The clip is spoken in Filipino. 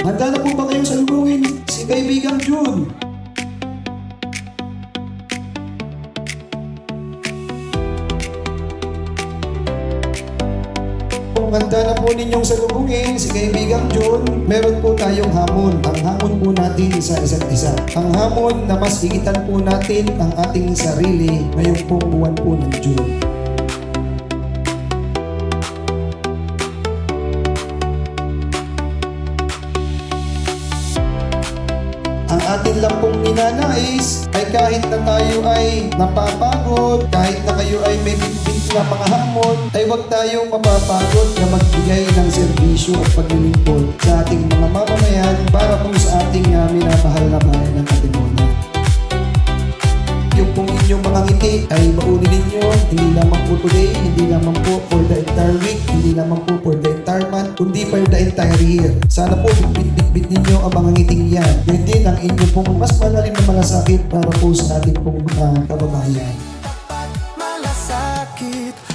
Handa na po ba kayong salubungin si kaibigang June? Kung handa na po ninyong salubungin si kaibigang June, meron po tayong hamon. Ang hamon po natin sa isa't isa. Ang hamon na mas higitan po natin ang ating sarili ngayong pong buwan po ng June. Ang atin lang pong ninanais ay kahit na tayo ay napapagod, kahit na kayo ay may bitbit na mga hamon, ay huwag tayong mapapagod na magbigay ng serbisyo at paglilingkod sa ating mga mamamayan para po sa ating minamahal na bayan ng Katipunan. Yung pong inyong mga ngiti ay mauni ninyo, hindi lamang po today, hindi lamang po for the entire week, hindi lamang po for the entire month, kundi for the entire year. Sana po bitbit ninyo ang mga ngiting yan. Yun din ang inyong pong mas malalim na malasakit para po sa ating pong kababayan. Malasakit